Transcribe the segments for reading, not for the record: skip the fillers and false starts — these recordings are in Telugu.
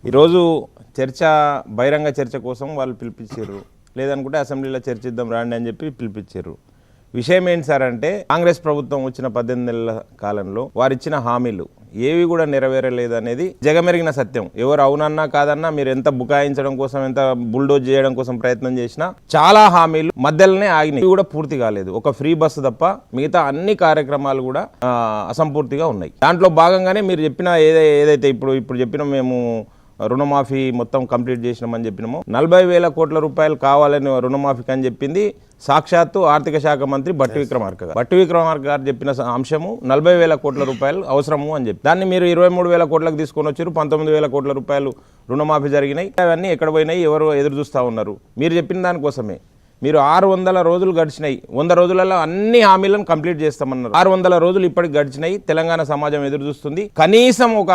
ఈరోజు చర్చ బహిరంగ చర్చ కోసం వాళ్ళు పిలిపించారు, లేదనుకుంటే అసెంబ్లీలో చర్చిద్దాం రాండి అని చెప్పి పిలిపించారు. విషయం ఏంటి సార్ అంటే కాంగ్రెస్ ప్రభుత్వం వచ్చిన 18 నెలల కాలంలో వారు ఇచ్చిన హామీలు ఏవి కూడా నెరవేరలేదు అనేది జగమెరిగిన సత్యం. ఎవరు అవునన్నా కాదన్నా మీరు ఎంత బుకాయించడం కోసం, ఎంత బుల్డోజ్ చేయడం కోసం ప్రయత్నం చేసినా చాలా హామీలు మధ్యలోనే ఆగినాయి, కూడా పూర్తి కాలేదు. ఒక ఫ్రీ బస్సు తప్ప మిగతా అన్ని కార్యక్రమాలు కూడా అసంపూర్తిగా ఉన్నాయి. దాంట్లో భాగంగానే మీరు చెప్పిన ఏదైతే ఇప్పుడు చెప్పిన మేము రుణమాఫీ మొత్తం కంప్లీట్ చేసినామని చెప్పినాము. 40,000 కోట్ల రూపాయలు కావాలని రుణమాఫీకి అని చెప్పింది సాక్షాత్తు ఆర్థిక శాఖ మంత్రి బట్టి విక్రమార్క గారు చెప్పిన అంశము 40,000 కోట్ల రూపాయలు అవసరము అని చెప్పి దాన్ని మీరు 23,000 కోట్లకు తీసుకొని వచ్చారు. 19,000 కోట్ల రూపాయలు రుణమాఫీ జరిగినాయి. అవన్నీ ఎక్కడ పోయినాయి, ఎవరు ఎదురు చూస్తూ ఉన్నారు? మీరు చెప్పిన దానికోసమే మీరు 600 రోజులు గడిచినాయి. 100 రోజులలో అన్ని హామీలను కంప్లీట్ చేస్తామన్నారు. 600 రోజులు ఇప్పటికి గడిచినాయి. తెలంగాణ సమాజం ఎదురు చూస్తుంది. కనీసం ఒక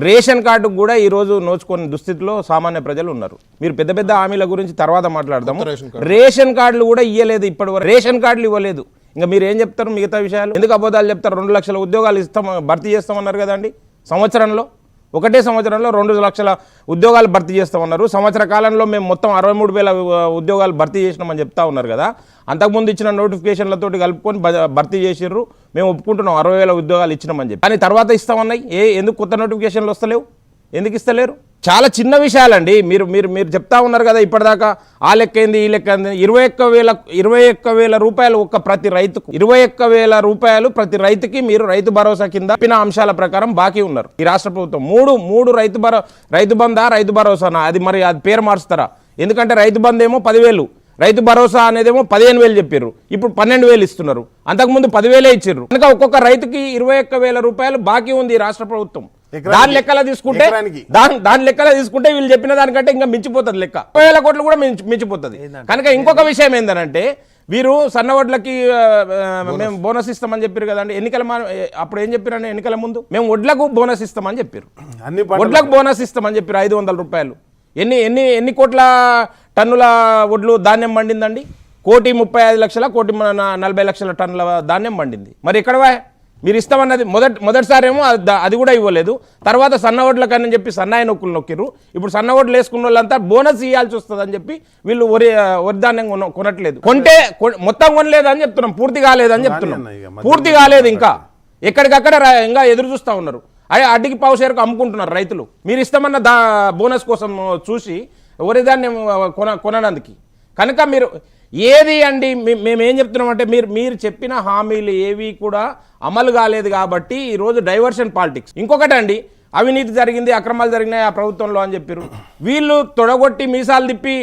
రేషన్ కార్డు కూడా ఈ రోజు నోచుకునే దుస్థితిలో సామాన్య ప్రజలు ఉన్నారు. మీరు పెద్ద పెద్ద హామీల గురించి తర్వాత మాట్లాడదాము. రేషన్ కార్డులు కూడా ఇవ్వలేదు, ఇప్పటివరకు రేషన్ కార్డులు ఇవ్వలేదు. ఇంకా మీరు ఏం చెప్తారు మిగతా విషయాలు? ఎందుకు అబద్ధాలు చెప్తారు? 2 లక్షల ఉద్యోగాలు ఇస్తాం, భర్తీ చేస్తామన్నారు కదండి. ఒకటే సంవత్సరంలో 2 లక్షల ఉద్యోగాలు భర్తీ చేస్తామన్నారు. సంవత్సర కాలంలో మేము మొత్తం 63,000 ఉద్యోగాలు భర్తీ చేసినామని చెప్తా ఉన్నారు కదా. అంతకుముందు ఇచ్చిన నోటిఫికేషన్లతోటి కలుపుకొని భర్తీ చేసిర్రు. మేము ఒప్పుకుంటున్నాం 60,000 ఉద్యోగాలు ఇచ్చినామని చెప్పి. కానీ తర్వాత ఇస్తామన్నాయి. ఎందుకు కొత్త నోటిఫికేషన్లు వస్తలేవు? ఎందుకు ఇస్తలేరు? చాలా చిన్న విషయాలండి. మీరు మీరు మీరు చెప్తా ఉన్నారు కదా ఇప్పటిదాకా ఆ లెక్క ఏంది ఈ లెక్క ఏంది. 21,000 రూపాయలు ఒక్క ప్రతి రైతుకు, 21,000 రూపాయలు ప్రతి రైతుకి మీరు రైతు భరోసా కింద చెప్పిన అంశాల ప్రకారం బాకీ ఉన్నారు ఈ రాష్ట్ర ప్రభుత్వం. మూడు రైతు బందా రైతు భరోసానా? అది మరి అది పేరు మార్చుతారా? ఎందుకంటే రైతు బంద్ ఏమో 10,000, రైతు భరోసా అనేదేమో 15,000 చెప్పారు. ఇప్పుడు 12,000 ఇస్తున్నారు. అంతకుముందు 10,000 ఇచ్చారు. కనుక ఒక్కొక్క రైతుకి 21,000 రూపాయలు బాకీ ఉంది రాష్ట్ర ప్రభుత్వం. దాని లెక్కల తీసుకుంటే వీళ్ళు చెప్పిన దానికంటే ఇంకా మించిపోతుంది లెక్క. 30,000 కోట్లు కూడా మించిపోతుంది. కనుక ఇంకొక విషయం ఏంటంటే వీరు సన్నవడ్లకి మేము బోనస్ ఇస్తామని చెప్పారు కదండి. అప్పుడు ఏం చెప్పారండి? ఎన్నికల ముందు మేము వడ్లకు బోనస్ ఇస్తామని చెప్పారు. వడ్లకు బోనస్ ఇస్తామని చెప్పారు 500 రూపాయలు. ఎన్ని కోట్ల టన్నుల వడ్లు ధాన్యం పండిందండి? 1,35,00,000 1,40,00,000 టన్నుల ధాన్యం పండింది. మరి ఎక్కడవా మీరు ఇస్తామన్నది? మొదటిసారేమో అది కూడా ఇవ్వలేదు. తర్వాత సన్నవడ్ల కన్నా చెప్పి సన్నాయి నొక్కులు నొక్కిరు. ఇప్పుడు సన్నవడ్లు వేసుకున్న వాళ్ళంతా బోనస్ ఇవ్వాల్సి వస్తుందని చెప్పి వీళ్ళు వరి ధాన్యం కొనట్లేదు. కొంటే మొత్తం కొనలేదు అని చెప్తున్నాం, పూర్తి కాలేదని చెప్తున్నాం. పూర్తి కాలేదు, ఇంకా ఎక్కడికక్కడ ఇంకా ఎదురు చూస్తూ ఉన్నారు. అడ్డికి పావుసేరకు అమ్ముకుంటున్నారు రైతులు. మీరు ఇస్తామన్న బోనస్ కోసం చూసి వరి ధాన్యం కొనడానికి. కనుక మీరు ఏది అండి మేమేం చెప్తున్నామంటే మీరు చెప్పిన హామీలు ఏవి కూడా అమలు కాలేదు కాబట్టి ఈరోజు డైవర్షన్ పాలిటిక్స్. ఇంకొకటి అండి, అవినీతి జరిగింది, అక్రమాలు జరిగినాయి ఆ ప్రభుత్వంలో అని చెప్పారు. వీళ్ళు తొడగొట్టి మీసాలు తిప్పి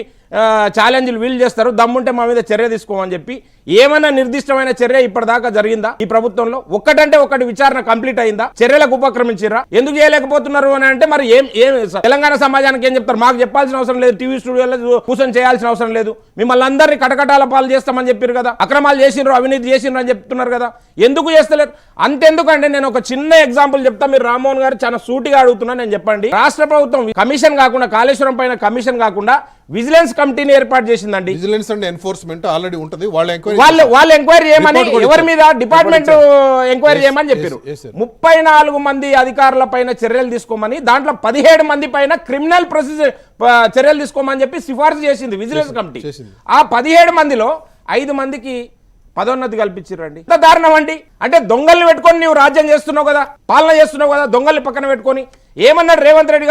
ఛాలెంజ్లు వీళ్ళు చేస్తారు. దమ్ముంటే మా మీద చర్య తీసుకోమని చెప్పి ఏమైనా నిర్దిష్టమైన చర్య ఇప్పటిదాకా జరిగిందా ఈ ప్రభుత్వంలో? ఒక్కటంటే ఒకటి విచారణ కంప్లీట్ అయిందా? చర్యలకు ఉపక్రమించిరా? ఎందుకు చేయలేకపోతున్నారు అని అంటే మరి ఏం తెలంగాణ సమాజానికి ఏం చెప్తారు? మాకు చెప్పాల్సిన అవసరం లేదు, టీవీ స్టూడియోలో కూర్చొని చేయాల్సిన అవసరం లేదు. మిమ్మల్ని అందరినీ కటకటాల పాలు చేస్తామని చెప్పారు కదా. అక్రమాలు చేసిండ్రు, అవినీతి చేసిండ్రు అని చెప్తున్నారు కదా. ఎందుకు చేస్తలేరు? అంతెందుకంటే నేను ఒక చిన్న ఎగ్జాంపుల్ చెప్తా. మీరు రామ్మోహన్ గారు చాలా సూటిగా అడుగుతున్నా, నేను చెప్పండి. రాష్ట్ర ప్రభుత్వం కమిషన్ కాకుండా, కాళేశ్వరం పైన కమిషన్ కాకుండా విజిలెన్స్ కమిటీని ఏర్పాటు చేసిందండి. విజిలెన్స్ అండ్ ఎన్ఫోర్స్మెంట్ ఆల్రెడీ ఉంటుంది. వాళ్ళు ఎంక్వైరీ చేయమని, ఎవరి మీద డిపార్ట్మెంట్ ఎంక్వైరీ చేయమని చెప్పారు. 34 మంది అధికారుల పైన చర్యలు తీసుకోమని, దాంట్లో 17 మంది పైన క్రిమినల్ ప్రొసీజర్ చర్యలు తీసుకోమని చెప్పి సిఫార్సు చేసింది విజిలెన్స్ కమిటీ. ఆ 17 మందిలో 5 మందికి పదోన్నతి కల్పించారండి. ఎంత దారుణం అండి! అంటే దొంగల్ని పెట్టుకొని నువ్వు రాజ్యం చేస్తున్నావు కదా, పాలన చేస్తున్నావు కదా, దొంగల్ని పక్కన పెట్టుకొని. ఏమన్నాడు రేవంత్ రెడ్డి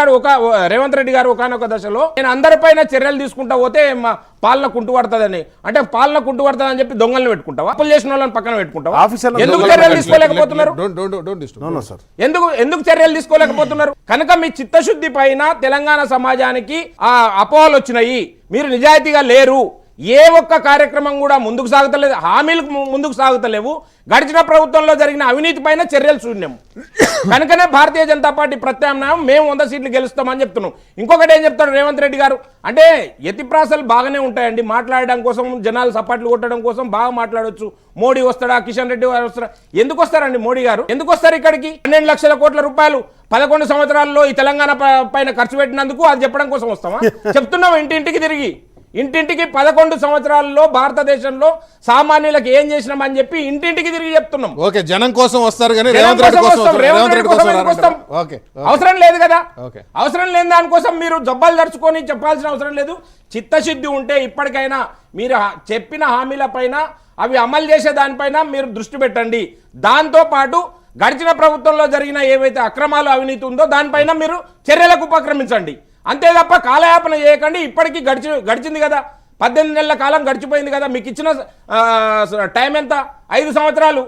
గారు ఒకనొక దశలో, నేను అందరిపైన చర్యలు తీసుకుంటా పోతే పాలన కుంటుపడుతుందని. అంటే పాలన కుంటుపడుతుందని చెప్పి దొంగల్ని పెట్టుకుంటావా? అప్పులు చేసిన వాళ్ళని పక్కన పెట్టుకుంటావా? ఎందుకు చర్యలు తీసుకోలేకపోతున్నారు? ఎందుకు చర్యలు తీసుకోలేకపోతున్నారు? కనుక మీ చిత్తశుద్ధి పైన తెలంగాణ సమాజానికి ఆ అపోహలు వచ్చినాయి. మీరు నిజాయితీగా లేరు. ఏ ఒక్క కార్యక్రమం కూడా ముందుకు సాగుతలేదు, హామీలు ముందుకు సాగుతలేవు. గడిచిన ప్రభుత్వంలో జరిగిన అవినీతి పైన చర్యలు శూన్యం. కనుకనే భారతీయ జనతా పార్టీ ప్రత్యామ్నాయం మేము 100 సీట్లు గెలుస్తామని చెప్తున్నాం. ఇంకొకటి ఏం చెప్తాడు రేవంత్ రెడ్డి గారు అంటే, యతిప్రాసలు బాగానే ఉంటాయండి, మాట్లాడడం కోసం, జనాలు సపాట్లు కొట్టడం కోసం బాగా మాట్లాడొచ్చు. మోడీ వస్తాడా, కిషన్ రెడ్డి గారు వస్తారా? ఎందుకు వస్తారండి మోడీ గారు? ఎందుకు వస్తారు ఇక్కడికి? 12 లక్షల కోట్ల రూపాయలు 11 సంవత్సరాల్లో ఈ తెలంగాణ పైన ఖర్చు పెట్టినందుకు అది చెప్పడం కోసం వస్తామా? చెప్తున్నాం ఇంటింటికి తిరిగి. ఇంటింటికి 11 సంవత్సరాల్లో భారతదేశంలో సామాన్యులకు ఏం చేసినామని చెప్పి ఇంటింటికి తిరిగి చెప్తున్నాం. ఓకే, జనం కోసం వస్తారు కానీ జనం రేవంత్ రెడ్డి కోసం వస్తాం, రేవంత్ రెడ్డి కోసం ఎందుకు వస్తాం? ఓకే అవసరం లేదు కదా. ఓకే. అవసరం లేని దానికోసం మీరు జబ్బాలు దడుచుకొని చెప్పాల్సిన అవసరం లేదు. చిత్తశుద్ధి ఉంటే ఇప్పటికైనా మీరు చెప్పిన హామీల పైన అవి అమలు చేసే దానిపైన మీరు దృష్టి పెట్టండి. దాంతో పాటు గడిచిన ప్రభుత్వంలో జరిగిన ఏవైతే అక్రమాలు అవినీతి ఉందో దానిపైన మీరు చర్యలకు ఉపక్రమించండి. అంతే తప్ప కాలయాపన చేయకండి. ఇప్పటికీ గడిచింది కదా, 18 నెలల కాలం గడిచిపోయింది కదా. మీకు ఇచ్చిన టైం ఎంత? 5 సంవత్సరాలు.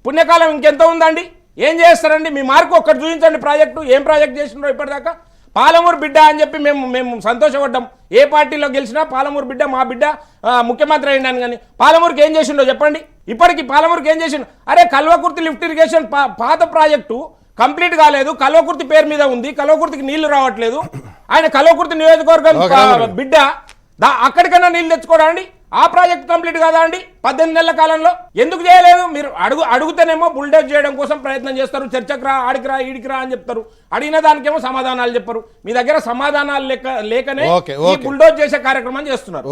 పుణ్యకాలం ఇంకెంత ఉందండి? ఏం చేస్తారండి? మీ మార్కు ఒక్కటి చూపించండి. ప్రాజెక్టు ఏం ప్రాజెక్ట్ చేసినారో ఇప్పటిదాకా. పాలమూరు బిడ్డ అని చెప్పి మేము సంతోషపడ్డాం. ఏ పార్టీలో గెలిచినా పాలమూరు బిడ్డ మా బిడ్డ ముఖ్యమంత్రి అయ్యిందని. కానీ పాలమూరుకి ఏం చేసిండో చెప్పండి. ఇప్పటికి పాలమూరుకి ఏం చేసిండు? అరే కల్వకుర్తి లిఫ్ట్ ఇరిగేషన్ పాత ప్రాజెక్టు కంప్లీట్ కాలేదు, కల్వకుర్తి పేరు మీద ఉంది, కల్వకుర్తికి నీళ్లు రావట్లేదు. ఆయన కల్వకుర్తి నియోజకవర్గం బిడ్డ అక్కడికన్నా నీళ్లు తెచ్చుకోరండి. ఆ ప్రాజెక్ట్ కంప్లీట్ కాదా అండి 18 నెలల కాలంలో? ఎందుకు చేయలేదు? మీరు అడుగుతేనేమో బుల్డోజ్ చేయడం కోసం ప్రయత్నం చేస్తారు. చర్చకు రా, ఆడికి రా, ఈడికి రా అని చెప్తారు. అడిగిన దానికేమో సమాధానాలు చెప్పరు. మీ దగ్గర సమాధానాలు లేకనే ఈ బుల్డోజ్ చేసే కార్యక్రమం చేస్తున్నారు.